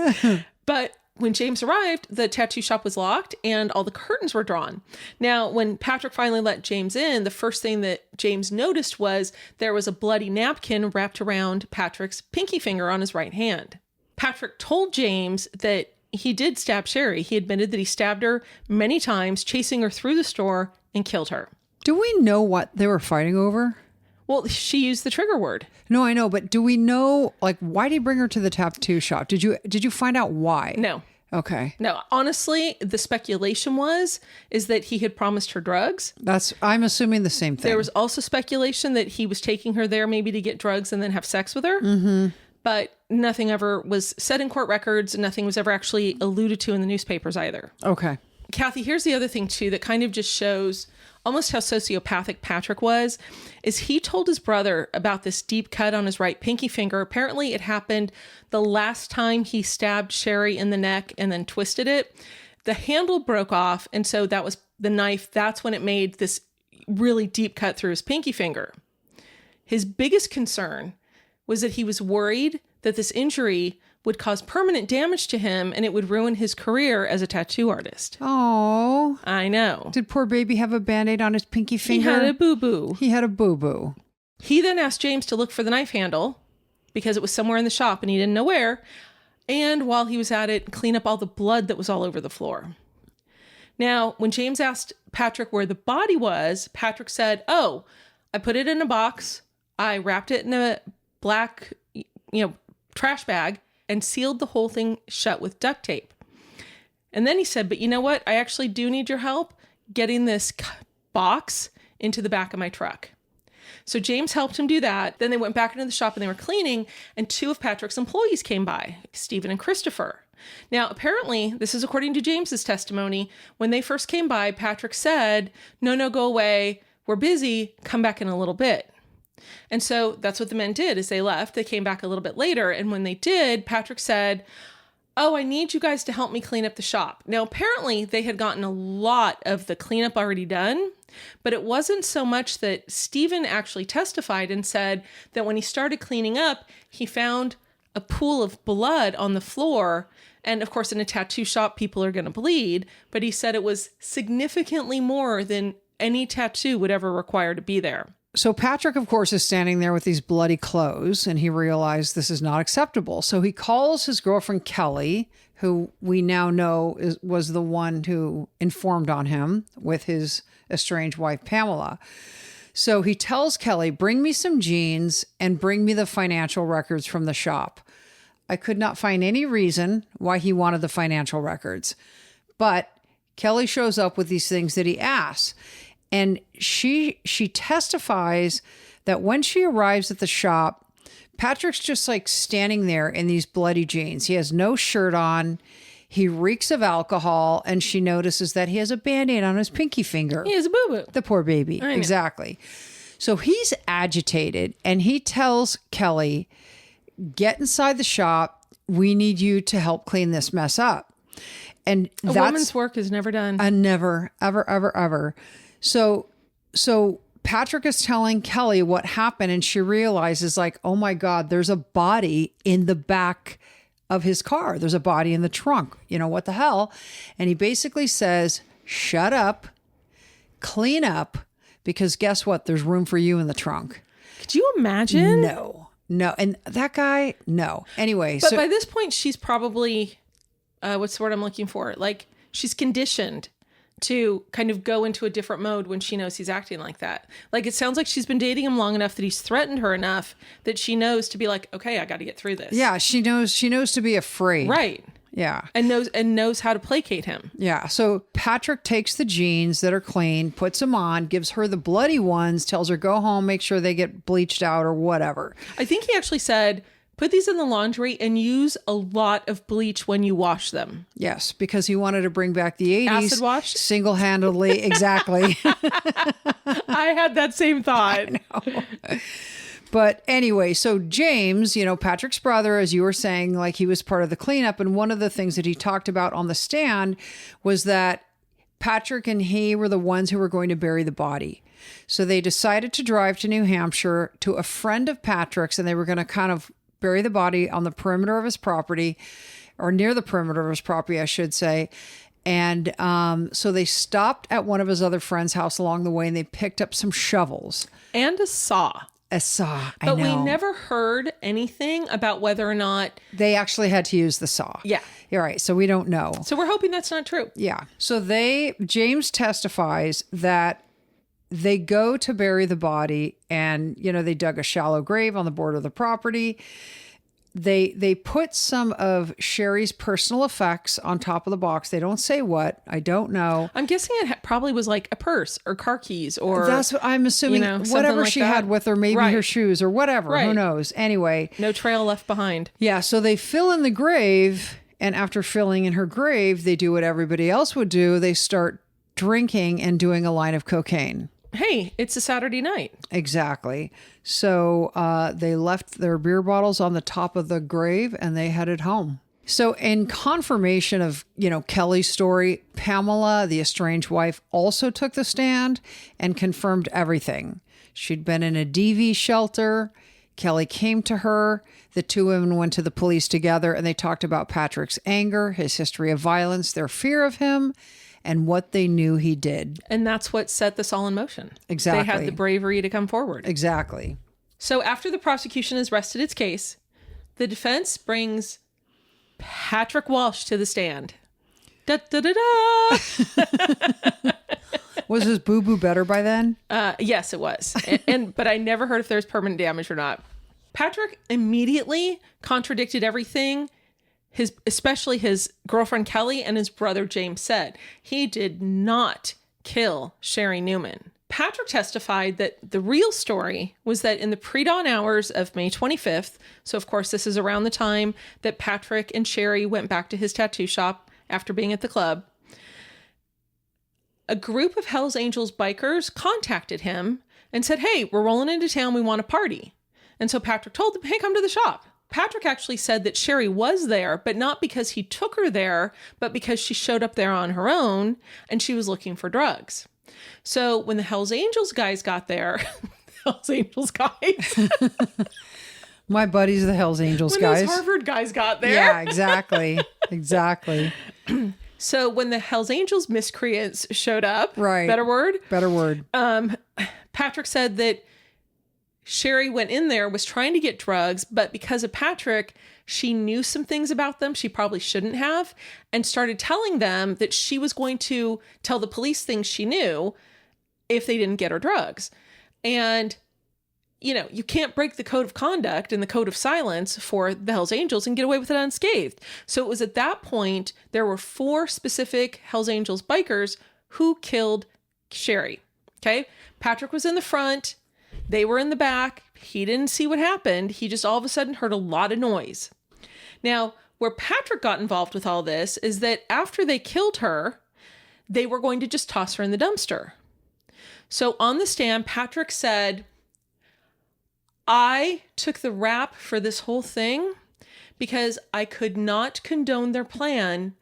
But when James arrived, the tattoo shop was locked and all the curtains were drawn. Now, when Patrick finally let James in, the first thing that James noticed was there was a bloody napkin wrapped around Patrick's pinky finger on his right hand. Patrick told James that he did stab Sherry. He admitted that he stabbed her many times, chasing her through the store and killed her. Do we know what they were fighting over? Well, she used the trigger word. No, I know, but do we know, like, why did he bring her to the tattoo shop? Did you find out why? No. Okay. No, honestly, the speculation is that he had promised her drugs. I'm assuming the same thing. There was also speculation that he was taking her there maybe to get drugs and then have sex with her. Mm-hmm. But nothing ever was said in court records. And nothing was ever actually alluded to in the newspapers either. Okay. Kathy, here's the other thing too that kind of just shows almost how sociopathic Patrick was, is he told his brother about this deep cut on his right pinky finger. Apparently it happened the last time he stabbed Sherry in the neck and then twisted it. The handle broke off, and so that was the knife. That's when it made this really deep cut through his pinky finger. His biggest concern was that he was worried that this injury would cause permanent damage to him and it would ruin his career as a tattoo artist. Oh, I know. Did poor baby have a Band-Aid on his pinky finger? He had a boo-boo. He had a boo-boo. He then asked James to look for the knife handle because it was somewhere in the shop and he didn't know where. And while he was at it, clean up all the blood that was all over the floor. Now, when James asked Patrick where the body was, Patrick said, "Oh, I put it in a box. I wrapped it in a black, trash bag and sealed the whole thing shut with duct tape." And then he said, "But you know what? I actually do need your help getting this box into the back of my truck." So James helped him do that. Then they went back into the shop and they were cleaning, and 2 of Patrick's employees came by, Stephen and Christopher. Now, apparently, this is according to James's testimony, when they first came by, Patrick said, no, go away. We're busy. Come back in a little bit. And so that's what the men did. As they left, they came back a little bit later. And when they did, Patrick said, "Oh, I need you guys to help me clean up the shop." Now, apparently they had gotten a lot of the cleanup already done, but it wasn't so much that Stephen actually testified and said that when he started cleaning up, he found a pool of blood on the floor. And of course, in a tattoo shop, people are going to bleed, but he said it was significantly more than any tattoo would ever require to be there. So Patrick, of course, is standing there with these bloody clothes, and he realized this is not acceptable. So he calls his girlfriend, Kelly, who we now know was the one who informed on him with his estranged wife, Pamela. So he tells Kelly, "Bring me some jeans and bring me the financial records from the shop." I could not find any reason why he wanted the financial records, but Kelly shows up with these things that he asks. And she testifies that when she arrives at the shop, Patrick's just like standing there in these bloody jeans. He has no shirt on. He reeks of alcohol, and she notices that he has a Band-Aid on his pinky finger. He has a boo-boo. The poor baby. Exactly. So he's agitated, and he tells Kelly, get inside the shop. We need you to help clean this mess up. And A woman's work is never done. Never, ever, ever, ever. So Patrick is telling Kelly what happened, and she realizes, like, oh my God, there's a body in the back of his car. There's a body in the trunk. What the hell? And he basically says, shut up, clean up, because guess what? There's room for you in the trunk. Could you imagine? No. And that guy, no. Anyway. But by this point, she's probably, what's the word I'm looking for? Like, she's conditioned to kind of go into a different mode when she knows he's acting like that. Like, it sounds like she's been dating him long enough that he's threatened her enough that she knows to be like, okay, I got to get through this. Yeah, she knows to be afraid. Right. Yeah. And knows how to placate him. Yeah. So Patrick takes the jeans that are clean, puts them on, gives her the bloody ones, tells her go home, make sure they get bleached out or whatever. I think he actually said, put these in the laundry and use a lot of bleach when you wash them. Yes, because he wanted to bring back the 80s. Acid wash? Single-handedly. Exactly. I had that same thought. I know. But anyway, so James, Patrick's brother, as you were saying, like, he was part of the cleanup. And one of the things that he talked about on the stand was that Patrick and he were the ones who were going to bury the body. So they decided to drive to New Hampshire to a friend of Patrick's, and they were going to kind of bury the body on the perimeter of his property, or near the perimeter of his property, I should say. And so they stopped at one of his other friends' house along the way, and they picked up some shovels. And a saw. A saw, But we never heard anything about whether or not they actually had to use the saw. Yeah. You're right. So we don't know. So we're hoping that's not true. Yeah. So James testifies that they go to bury the body, and, they dug a shallow grave on the border of the property. They put some of Sherry's personal effects on top of the box. They don't say what. I don't know. I'm guessing it probably was like a purse or car keys or... That's what I'm assuming. Whatever like she that. had with her, maybe her shoes or whatever. Right. Who knows? Anyway. No trail left behind. Yeah. So they fill in the grave, and after filling in her grave, they do what everybody else would do. They start drinking and doing a line of cocaine. Hey, it's a Saturday night. Exactly. So they left their beer bottles on the top of the grave, and they headed home. So in confirmation of, Kelly's story, Pamela, the estranged wife, also took the stand and confirmed everything. She'd been in a DV shelter. Kelly came to her. The two women went to the police together, and they talked about Patrick's anger, his history of violence, their fear of him, and what they knew he did. And that's what set this all in motion. Exactly. They had the bravery to come forward. Exactly. So after the prosecution has rested its case, the defense brings Patrick Walsh to the stand. Da, da, da, da. Was his boo-boo better by then? Yes, it was. But I never heard if there's permanent damage or not. Patrick immediately contradicted everything especially his girlfriend Kelly and his brother James said. He did not kill Sherry Newman. Patrick testified that the real story was that in the pre-dawn hours of May 25th, so of course this is around the time that Patrick and Sherry went back to his tattoo shop after being at the club, a group of Hells Angels bikers contacted him and said, hey, we're rolling into town, we want a party. And so Patrick told them, hey, come to the shop. Patrick actually said that Sherry was there, but not because he took her there, but because she showed up there on her own and she was looking for drugs. So when the Hells Angels guys got there, Hells Angels guys. My buddies, the Hells Angels when guys. Those Harvard guys got there. Yeah, exactly. Exactly. So when the Hells Angels miscreants showed up, right. Better word. Patrick said that Sherry went in there, was trying to get drugs, but because of Patrick, she knew some things about them she probably shouldn't have, and started telling them that she was going to tell the police things she knew if they didn't get her drugs. And, you can't break the code of conduct and the code of silence for the Hells Angels and get away with it unscathed. So it was at that point, there were 4 specific Hells Angels bikers who killed Sherry. Okay? Patrick was in the front. They were in the back. He didn't see what happened. He just all of a sudden heard a lot of noise. Now, Where Patrick got involved with all this is that after they killed her, they were going to just toss her in the dumpster. So on the stand, Patrick said, I took the rap for this whole thing because I could not condone their plan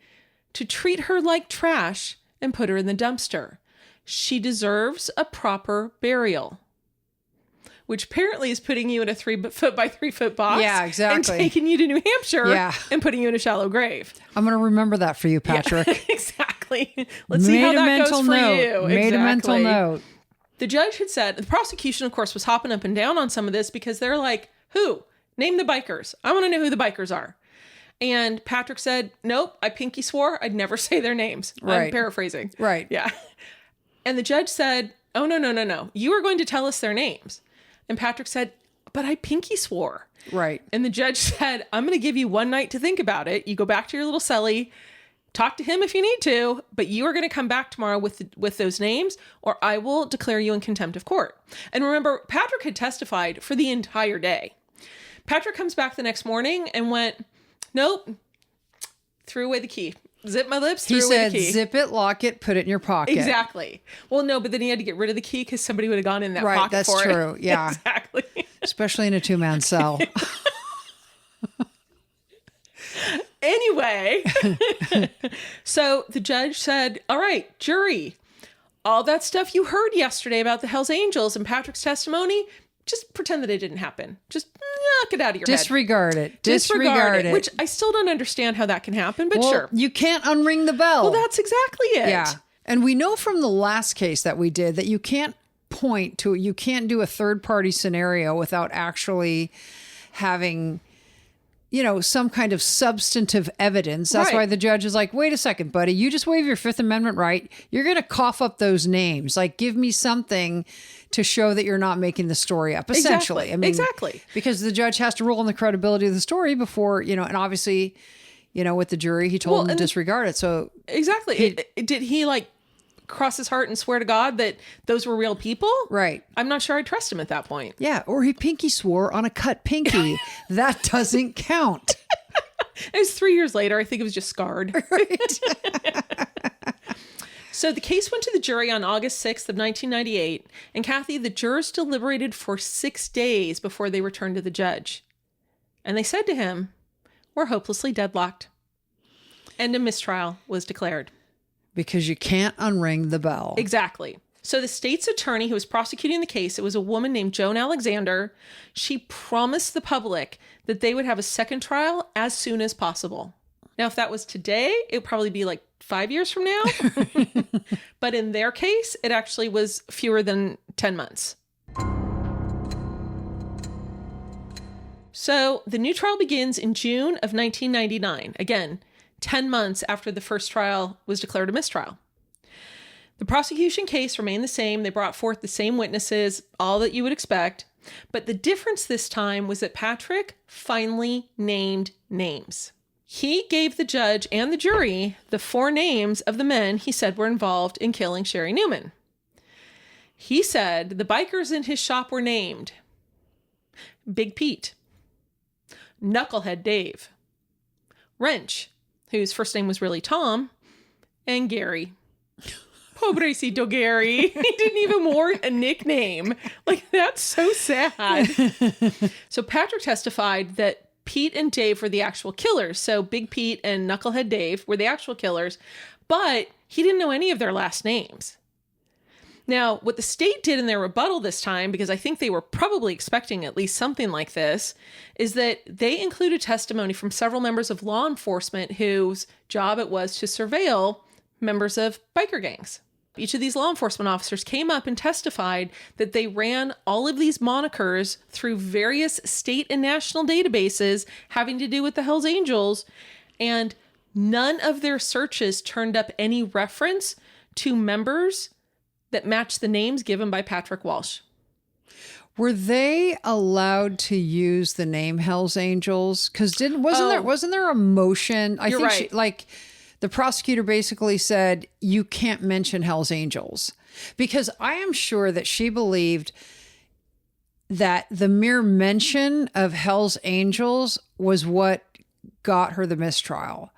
to treat her like trash and put her in the dumpster. She deserves a proper burial. Which apparently is putting you in a 3 foot by 3 foot box. Yeah, exactly. And taking you to New Hampshire and putting you in a shallow grave. I'm going to remember that for you, Patrick. Yeah, exactly. Let's see how that goes for you. Made a mental note. The judge had said, the prosecution, of course, was hopping up and down on some of this because they're like, who? Name the bikers. I want to know who the bikers are. And Patrick said, nope, I pinky swore I'd never say their names. Right. I'm paraphrasing. Right. Yeah. And the judge said, oh, no. You are going to tell us their names. And Patrick said, but I pinky swore. Right. And the judge said, I'm going to give you one night to think about it. You go back to your little celly, talk to him if you need to, but you are going to come back tomorrow with those names or I will declare you in contempt of court. And remember, Patrick had testified for the entire day. Patrick comes back the next morning and went, nope, threw away the key. Zip my lips, threw away the key. He said, zip it, lock it, put it in your pocket. Exactly. Well, no, but then he had to get rid of the key because somebody would have gone in that right, pocket that's for true. it. Yeah. Exactly. Especially in a 2-man cell. Anyway, so the judge said, all right, jury, all that stuff you heard yesterday about the Hells Angels and Patrick's testimony, just pretend that it didn't happen. Just knock it out of your Disregard head. it. Disregard it. Which I still don't understand how that can happen, but well, sure. You can't unring the bell. Well, that's exactly it. Yeah. And we know from the last case that we did that you can't you can't do a third party scenario without actually having, some kind of substantive evidence. That's why the judge is like, wait a second, buddy, you just waived your Fifth Amendment right. You're going to cough up those names. Like, give me something to show that you're not making the story up, essentially. Exactly. Because the judge has to rule on the credibility of the story before, and obviously, with the jury, he told them to disregard it. So exactly. Did he cross his heart and swear to God that those were real people? Right. I'm not sure I trust him at that point. Yeah. Or he pinky swore on a cut pinky. That doesn't count. It was 3 years later. I think it was just scarred. Right. So the case went to the jury on August 6th of 1998. And Kathy, the jurors deliberated for 6 days before they returned to the judge. And they said to him, we're hopelessly deadlocked. And a mistrial was declared. Because you can't unring the bell. Exactly. So the state's attorney who was prosecuting the case, it was a woman named Joan Alexander. She promised the public that they would have a second trial as soon as possible. Now, if that was today, it would probably be 5 years from now. But in their case, it actually was fewer than 10 months. So the new trial begins in June of 1999. Again, 10 months after the first trial was declared a mistrial. The prosecution case remained the same. They brought forth the same witnesses, all that you would expect. But the difference this time was that Patrick finally named names. He gave the judge and the jury the 4 names of the men he said were involved in killing Sherry Newman. He said the bikers in his shop were named Big Pete, Knucklehead Dave, Wrench, whose first name was really Tom, and Gary. Pobrecito Gary. He didn't even warrant a nickname. That's so sad. So Patrick testified that Pete and Dave were the actual killers. So Big Pete and Knucklehead Dave were the actual killers, but he didn't know any of their last names. Now, what the state did in their rebuttal this time, because I think they were probably expecting at least something like this, is that they included testimony from several members of law enforcement whose job it was to surveil members of biker gangs. Each of these law enforcement officers came up and testified that they ran all of these monikers through various state and national databases having to do with the Hells Angels, and none of their searches turned up any reference to members that matched the names given by Patrick Walsh. Were they allowed to use the name Hells Angels? Because wasn't there a motion? I You're think right. The prosecutor basically said, you can't mention Hells Angels. Because I am sure that she believed that the mere mention of Hells Angels was what got her the mistrial.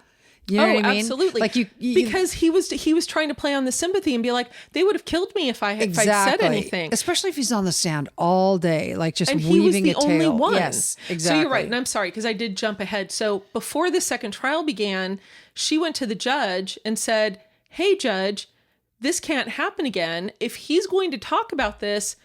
You know what I mean? Absolutely. Like because he was trying to play on the sympathy and be like, they would have killed me if I'd said anything. Especially if he's on the stand all day, like just and weaving he was the only one. Yes, exactly. So you're right. And I'm sorry, because I did jump ahead. So before the second trial began, she went to the judge and said, hey, judge, this can't happen again. If he's going to talk about this,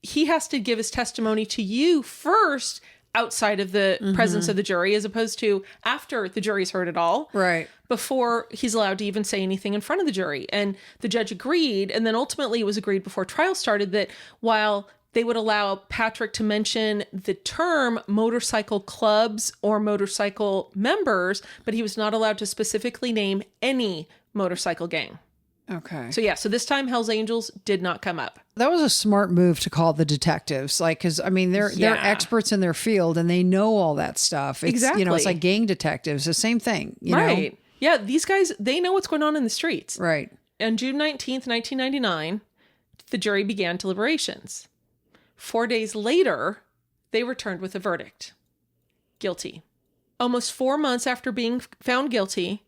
he has to give his testimony to you first, outside of the presence of the jury, as opposed to after the jury's heard it all. Right. Before he's allowed to even say anything in front of the jury. And the judge agreed. And then ultimately it was agreed before trial started that while they would allow Patrick to mention the term motorcycle clubs or motorcycle members, but he was not allowed to specifically name any motorcycle gang. Okay. So yeah, so this time Hell's Angels did not come up. That was a smart move to call the detectives, like, because I mean they're experts in their field and they know all that stuff. It's, exactly. You know, it's like gang detectives, the same thing. You know? Yeah, these guys, they know what's going on in the streets. Right. On June 19th, 1999, the jury began deliberations. 4 days later, they returned with a verdict: guilty. Almost 4 months after being found guilty,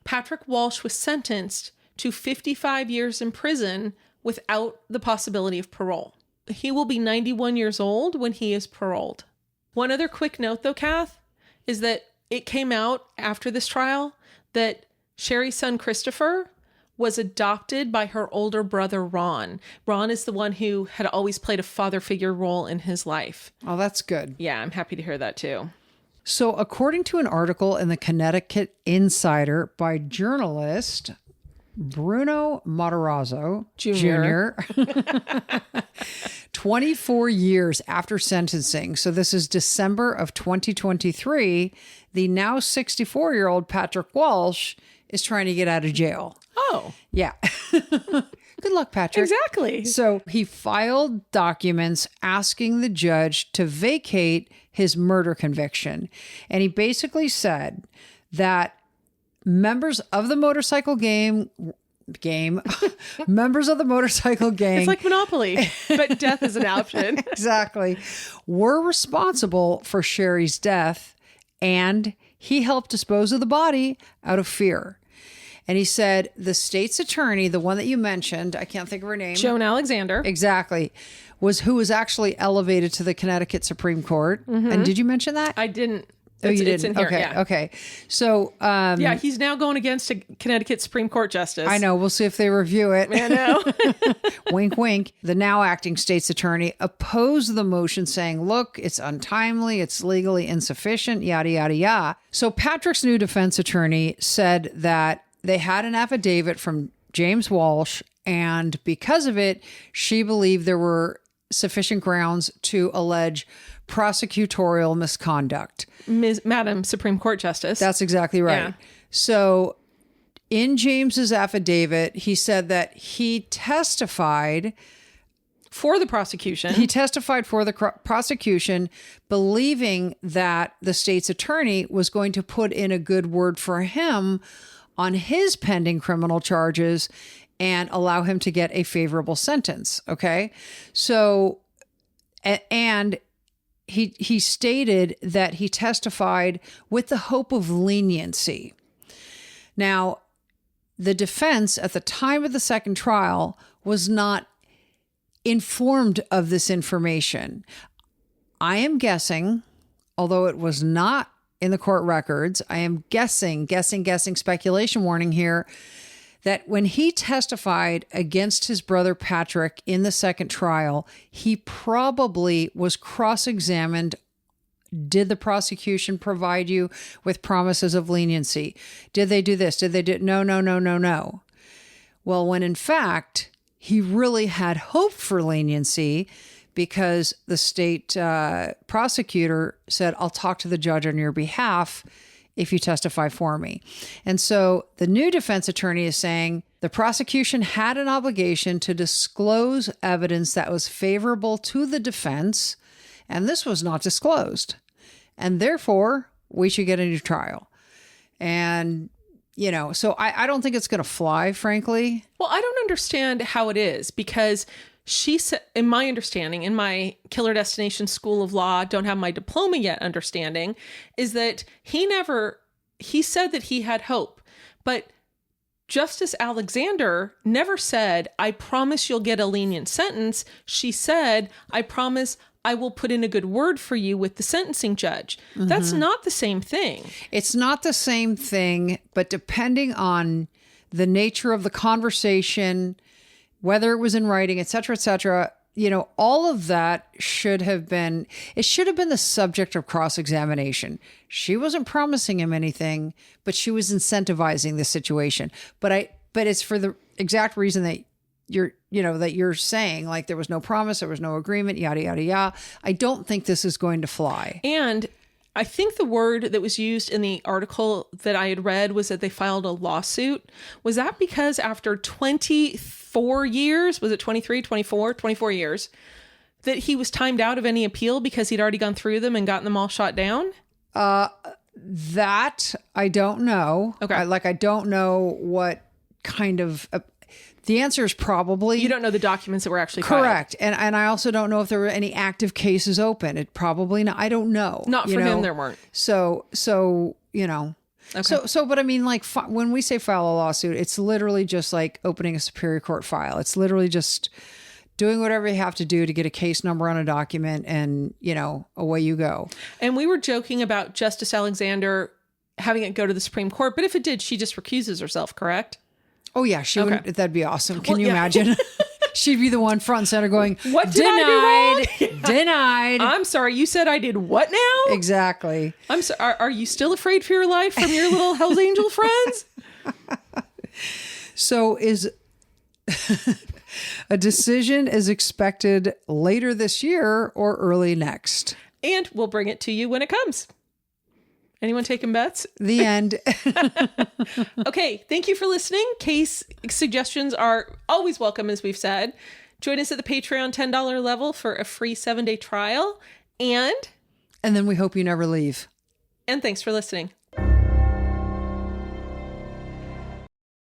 Patrick Walsh was sentenced to 55 years in prison without the possibility of parole. He will be 91 years old when he is paroled. One other quick note, though, Kath, is that it came out after this trial that Sherry's son, Christopher, was adopted by her older brother, Ron. Ron is the one who had always played a father figure role in his life. Oh, that's good. Yeah, I'm happy to hear that, too. So according to an article in the Connecticut Insider by journalist Bruno Matarazzo Jr. 24 years after sentencing, so this is December of 2023, the now 64-year-old Patrick Walsh is trying to get out of jail. Oh. Yeah. Good luck, Patrick. Exactly. So he filed documents asking the judge to vacate his murder conviction. And he basically said that members of the motorcycle members of the motorcycle gang. It's like Monopoly, but death is an option. Exactly. Were responsible for Sherry's death, and he helped dispose of the body out of fear. And he said the state's attorney, the one that you mentioned, I can't think of her name. Joan Alexander. Exactly. Who was actually elevated to the Connecticut Supreme Court. Mm-hmm. And did you mention that? I didn't. Oh, you didn't? It's in here, okay. Yeah. Okay. So, yeah, he's now going against a Connecticut Supreme Court justice. I know. We'll see if they review it. I know. Wink, wink. The now acting state's attorney opposed the motion, saying, look, it's untimely, it's legally insufficient, yada, yada, yada. So Patrick's new defense attorney said that they had an affidavit from James Walsh, and because of it, she believed there were sufficient grounds to allege prosecutorial misconduct. Madam Supreme Court Justice. That's exactly right. Yeah. So in James's affidavit, he said that he testified for the prosecution. He testified for the prosecution, believing that the state's attorney was going to put in a good word for him on his pending criminal charges and allow him to get a favorable sentence. Okay. So, and he stated that he testified with the hope of leniency. Now, the defense at the time of the second trial was not informed of this information. I am guessing, although it was not in the court records, I am guessing, speculation warning here, that when he testified against his brother Patrick in the second trial, he probably was cross-examined. Did the prosecution provide you with promises of leniency? Did they do this? Did they do? No. Well, when in fact, he really had hope for leniency because the state prosecutor said, I'll talk to the judge on your behalf if you testify for me. And so the new defense attorney is saying the prosecution had an obligation to disclose evidence that was favorable to the defense, and this was not disclosed. And therefore, we should get a new trial. And, you know, so I don't think it's going to fly, frankly. Well, I don't understand how it is, because she said, in my understanding, in my Killer Destination School of Law, don't have my diploma yet understanding, is that he said that he had hope, but Justice Alexander never said, I promise you'll get a lenient sentence. She said, I promise I will put in a good word for you with the sentencing judge. Mm-hmm. That's not the same thing. It's not the same thing, but depending on the nature of the conversation, whether it was in writing, et cetera, all of that should have been the subject of cross-examination. She wasn't promising him anything, but she was incentivizing the situation. But it's for the exact reason that you're saying, like, there was no promise, there was no agreement, yada, yada, yada. I don't think this is going to fly. And I think the word that was used in the article that I had read was that they filed a lawsuit. Was that because after 24 years, was it 23, 24 years, that he was timed out of any appeal because he'd already gone through them and gotten them all shot down? That I don't know. Okay. I don't know what kind of... the answer is probably... You don't know the documents that were actually filed. Correct. And I also don't know if there were any active cases open. It probably not. I don't know. Not for him, there weren't. So Okay. But I mean, like, when we say file a lawsuit, it's literally just like opening a Superior Court file. It's literally just doing whatever you have to do to get a case number on a document and, away you go. And we were joking about Justice Alexander having it go to the Supreme Court, but if it did, she just recuses herself, correct? Oh, yeah, she would. That'd be awesome. Can you imagine? She'd be the one front and center going, what did I do wrong? Denied. I'm sorry, you said I did what now? Exactly. I'm sorry. Are you still afraid for your life from your little Hell's Angel friends? So a decision is expected later this year or early next. And we'll bring it to you when it comes. Anyone taking bets? The end. Okay. Thank you for listening. Case suggestions are always welcome, as we've said. Join us at the Patreon $10 level for a free 7-day trial. And then we hope you never leave. And thanks for listening.